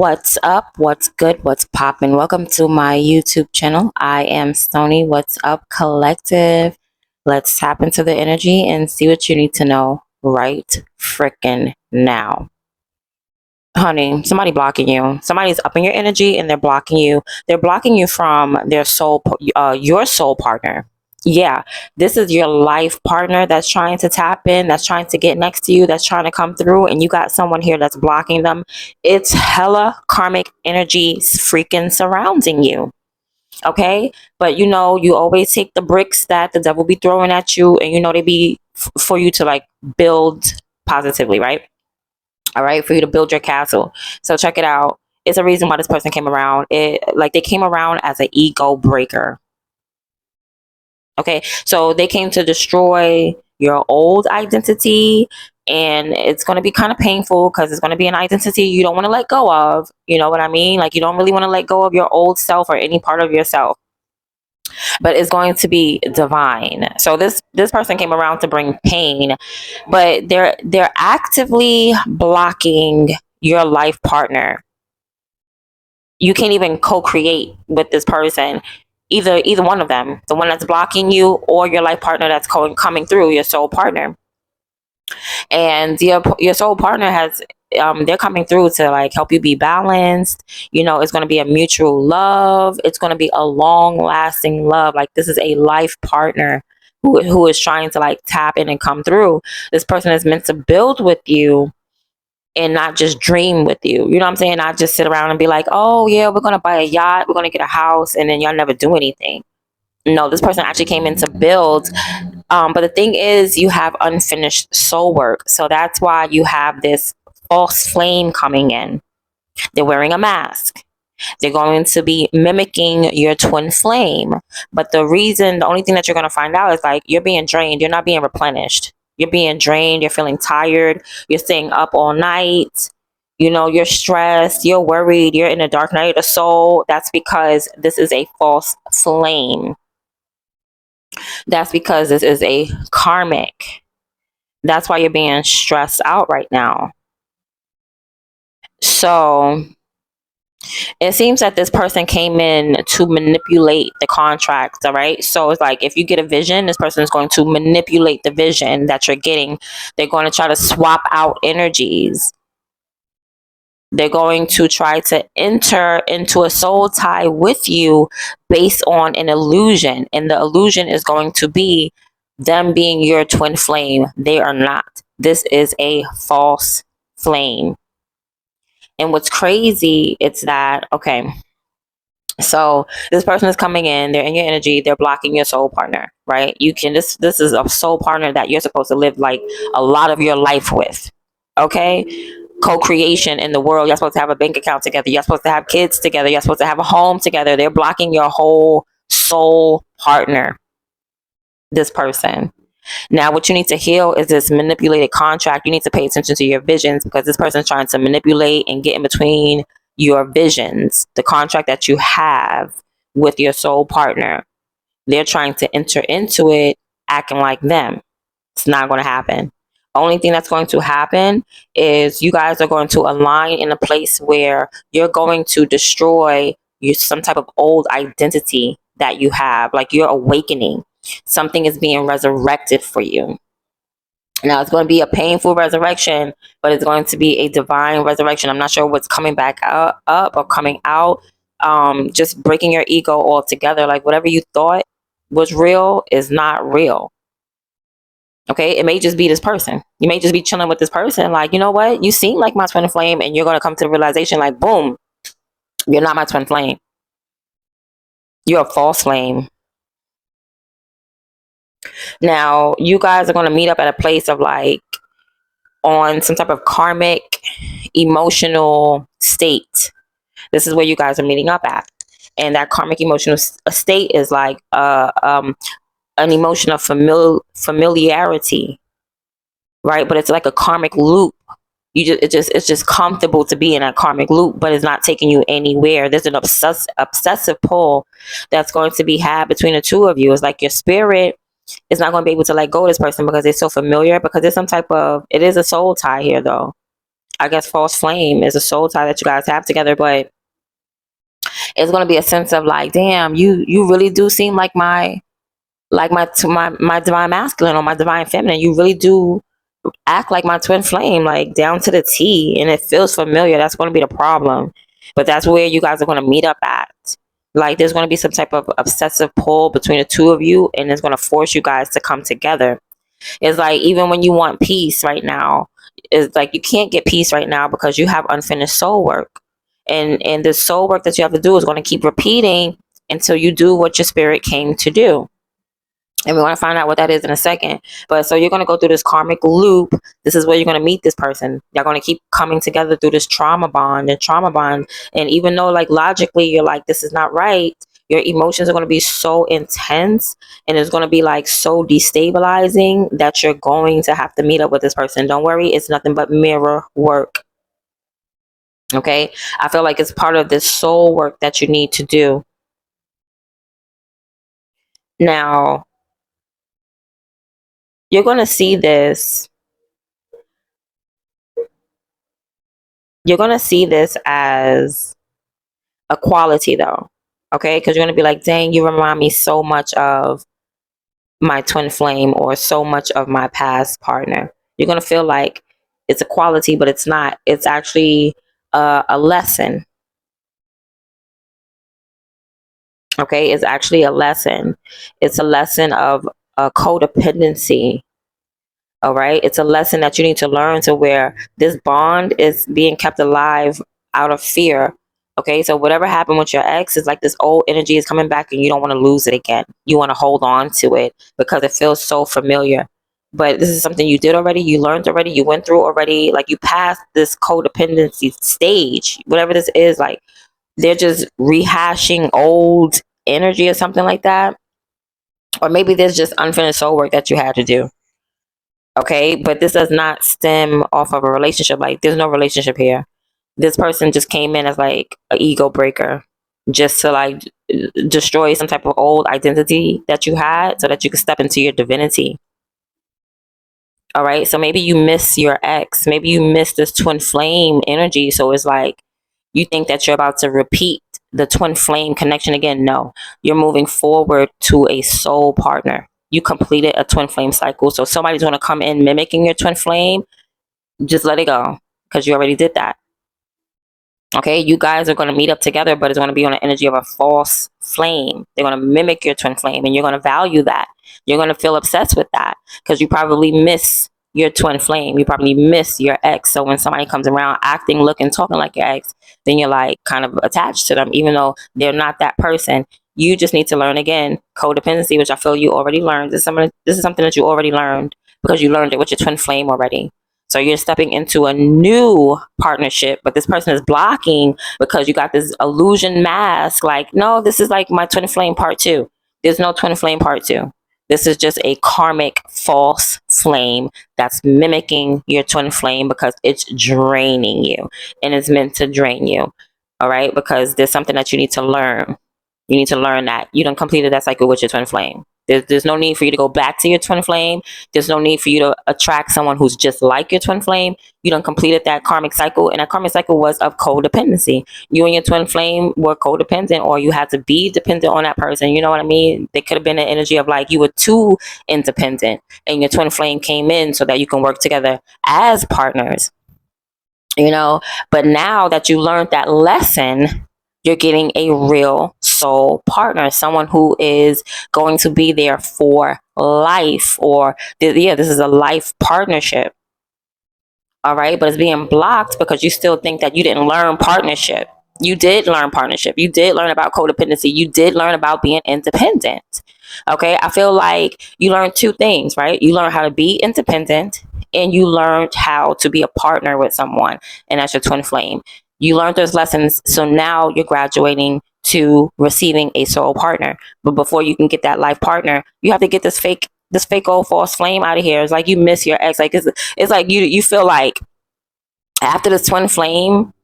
What's up? What's good? What's poppin'? Welcome to my YouTube channel. I am Stony. What's up, collective? Let's tap into the energy and see what you need to know right frickin' now. Honey, somebody blocking you. Somebody's upping your energy and they're blocking you. They're blocking you from their your soul partner. Yeah, this is your life partner that's trying to tap in, that's trying to get next to you, that's trying to come through, and you got someone here that's blocking them. It's hella karmic energy freaking surrounding you. Okay, but you always take the bricks that the devil be throwing at you, and they be for you to like build positively, right? All right, for you to build your castle. So check it out. It's a reason why this person came around. They came around as an ego breaker. Okay, so they came to destroy your old identity, and it's going to be kind of painful because it's going to be an identity you don't want to let go of. You know what I mean? Like, you don't really want to let go of your old self or any part of yourself, but it's going to be divine. So this person came around to bring pain, but they're actively blocking your life partner. You can't even co-create with this person, either one of them, the one that's blocking you or your life partner that's coming through, your soul partner. And your soul partner has they're coming through to like help you be balanced. It's going to be a mutual love. It's going to be a long lasting love. Like, this is a life partner who is trying to like tap in and come through. This person is meant to build with you and not just dream with you. You know what I'm saying? Not just sit around and be like, oh yeah, we're going to buy a yacht, we're going to get a house, and then y'all never do anything. No, this person actually came in to build. But the thing is, you have unfinished soul work. So that's why you have this false flame coming in. They're wearing a mask. They're going to be mimicking your twin flame. But the only thing that you're going to find out is like, you're being drained. You're not being replenished. You're being drained. You're feeling tired. You're staying up all night. You're stressed. You're worried. You're in a dark night of the soul. That's because this is a false flame. That's because this is a karmic. That's why you're being stressed out right now. So it seems that this person came in to manipulate the contract. All right. So it's like, if you get a vision, this person is going to manipulate the vision that you're getting. They're going to try to swap out energies. They're going to try to enter into a soul tie with you based on an illusion. And the illusion is going to be them being your twin flame. They are not. This is a false flame. And what's crazy, it's that, okay, so this person is coming in, they're in your energy, they're blocking your soul partner, right? This is a soul partner that you're supposed to live like a lot of your life with, okay? Co-creation in the world. You're supposed to have a bank account together. You're supposed to have kids together. You're supposed to have a home together. They're blocking your whole soul partner, this person. Now, what you need to heal is this manipulated contract. You need to pay attention to your visions, because this person is trying to manipulate and get in between your visions, the contract that you have with your soul partner. They're trying to enter into it acting like them. It's not going to happen. Only thing that's going to happen is you guys are going to align in a place where you're going to destroy some type of old identity that you have. Like, you're awakening. Something is being resurrected for you. Now, it's going to be a painful resurrection, but it's going to be a divine resurrection. I'm not sure what's coming back up or coming out. Just breaking your ego altogether. Like, whatever you thought was real is not real. Okay, it may just be this person. You may just be chilling with this person. Like, you know what? You seem like my twin flame, and you're going to come to the realization like, boom, you're not my twin flame. You're a false flame. Now, you guys are going to meet up at a place of like, on some type of karmic emotional state. This is where you guys are meeting up at. And that karmic emotional state is like an emotion of familiarity, right? But it's like a karmic loop. It's just comfortable to be in a karmic loop, but it's not taking you anywhere. There's an obsessive pull that's going to be had between the two of you. It's like your spirit is not going to be able to let go of this person because they're so familiar, because there's some type of, it is a soul tie here though. I guess, false flame is a soul tie that you guys have together, but it's going to be a sense of like, damn, you really do seem like my divine masculine or my divine feminine. You really do act like my twin flame, like down to the T, and it feels familiar. That's going to be the problem. But that's where you guys are going to meet up at. Like there's going to be some type of obsessive pull between the two of you, and it's going to force you guys to come together. It's like even when you want peace right now, it's like you can't get peace right now because you have unfinished soul work. And the soul work that you have to do is going to keep repeating until you do what your spirit came to do. And we want to find out what that is in a second. But so you're going to go through this karmic loop. This is where you're going to meet this person. You're going to keep coming together through this trauma bond and trauma bond. And even though like logically you're like, this is not right, your emotions are going to be so intense and it's going to be like so destabilizing that you're going to have to meet up with this person. Don't worry. It's nothing but mirror work. Okay. I feel like it's part of this soul work that you need to do. Now, you're going to see this. You're going to see this as a quality though. Okay. Because you're going to be like, dang, you remind me so much of my twin flame or so much of my past partner. You're going to feel like it's a quality, but it's not. It's actually a lesson. Okay. It's actually a lesson. It's a lesson of codependency. All right. It's a lesson that you need to learn to where this bond is being kept alive out of fear. Okay. So whatever happened with your ex is like this old energy is coming back and you don't want to lose it again. You want to hold on to it because it feels so familiar. But this is something you did already. You learned already. You went through already. Like you passed this codependency stage, whatever this is. Like they're just rehashing old energy or something like that. Or maybe there's just unfinished soul work that you had to do. Okay, but this does not stem off of a relationship. Like there's no relationship here. This person just came in as like an ego breaker just to like destroy some type of old identity that you had so that you could step into your divinity. All right, so maybe you miss your ex, maybe you miss this twin flame energy. So it's like you think that you're about to repeat the twin flame connection again. No, you're moving forward to a soul partner. You completed a twin flame cycle. So somebody's going to come in mimicking your twin flame. Just let it go because you already did that. Okay, you guys are going to meet up together, but it's going to be on the energy of a false flame. They're going to mimic your twin flame and you're going to value that. You're going to feel obsessed with that because you probably miss your twin flame. You probably miss your ex. So when somebody comes around acting, looking, talking like your ex, then you're like kind of attached to them, even though they're not that person. You just need to learn again codependency, which I feel you already learned. This is something that you already learned because you learned it with your twin flame already. So you're stepping into a new partnership, but this person is blocking because you got this illusion mask. Like, no, this is like my twin flame part two. There's no twin flame part two. This is just a karmic false flame that's mimicking your twin flame because it's draining you and it's meant to drain you. All right. Because there's something that you need to learn. You need to learn that you done completed that cycle with your twin flame. There's no need for you to go back to your twin flame. There's no need for you to attract someone who's just like your twin flame. You done completed that karmic cycle, and that karmic cycle was of codependency. You and your twin flame were codependent, or you had to be dependent on that person. You know what I mean? There could have been an energy of like you were too independent, and your twin flame came in so that you can work together as partners. You know, but now that you learned that lesson, you're getting a real soul partner, someone who is going to be there for life, or yeah, this is a life partnership. All right, but it's being blocked because you still think that you didn't learn partnership. You did learn partnership. You did learn about codependency. You did learn about being independent. Okay, I feel like you learned two things, right? You learned how to be independent and you learned how to be a partner with someone, and that's your twin flame. You learned those lessons, so now you're graduating to receiving a soul partner. But before you can get that life partner, you have to get this fake old false flame out of here. It's like you miss your ex. Like it's like you feel like after this twin flame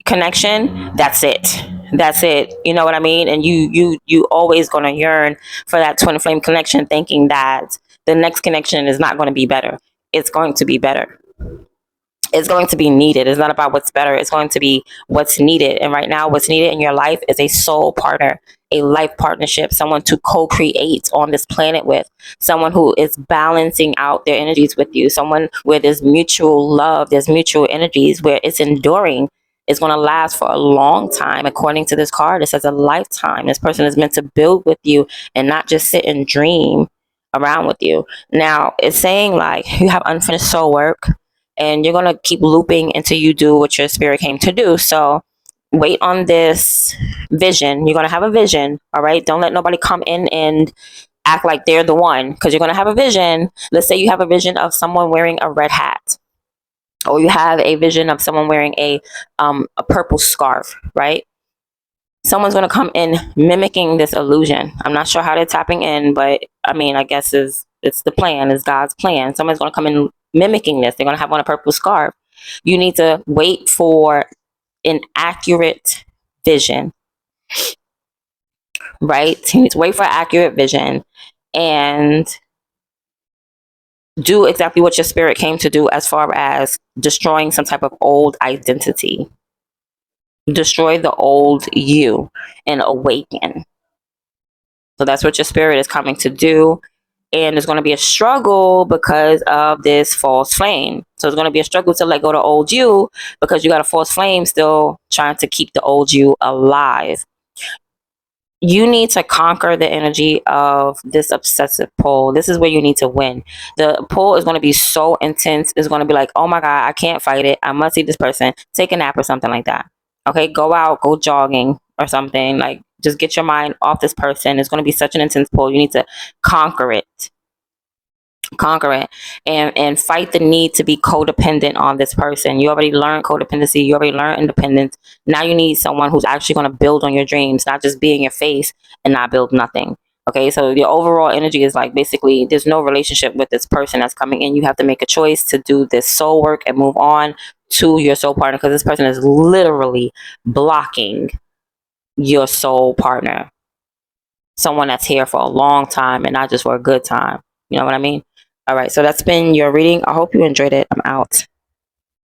connection, that's it. You know what I mean? And you always gonna yearn for that twin flame connection, thinking that the next connection is not going to be better. It's going to be better. It's going to be needed. It's not about what's better. It's going to be what's needed. And right now, what's needed in your life is a soul partner, a life partnership, someone to co-create on this planet with, someone who is balancing out their energies with you, someone where there's mutual love, there's mutual energies, where it's enduring. It's going to last for a long time. According to this card, it says a lifetime. This person is meant to build with you and not just sit and dream around with you. Now, it's saying like you have unfinished soul work, and you're going to keep looping until you do what your spirit came to do. So wait on this vision. You're going to have a vision. All right. Don't let nobody come in and act like they're the one, because you're going to have a vision. Let's say you have a vision of someone wearing a red hat, or you have a vision of someone wearing a purple scarf, right? Someone's going to come in mimicking this illusion. I'm not sure how they're tapping in, but I mean, I guess it's the plan, it's God's plan. Someone's going to come in mimicking this. They're going to have on a purple scarf. You need to wait for an accurate vision, right? You need to wait for accurate vision and do exactly what your spirit came to do, as far as destroying some type of old identity. Destroy the old you and awaken. So that's what your spirit is coming to do. And there's going to be a struggle because of this false flame. So it's going to be a struggle to let go of the old you, because you got a false flame still trying to keep the old you alive. You need to conquer the energy of this obsessive pull. This is where you need to win. The pull is going to be so intense. It's going to be like, oh my God, I can't fight it. I must see this person. Take a nap or something like that. Okay, go out, go jogging or something. Like, just get your mind off this person. It's going to be such an intense pull. You need to conquer it. Conquer it, and fight the need to be codependent on this person. You already learned codependency. You already learned independence. Now you need someone who's actually going to build on your dreams, not just be in your face and not build nothing. Okay, so your overall energy is like, basically, there's no relationship with this person that's coming in. You have to make a choice to do this soul work and move on to your soul partner, because this person is literally blocking your soul partner. Someone that's here for a long time and not just for a good time. You know what I mean? All right, so that's been your reading. I hope you enjoyed it. I'm out.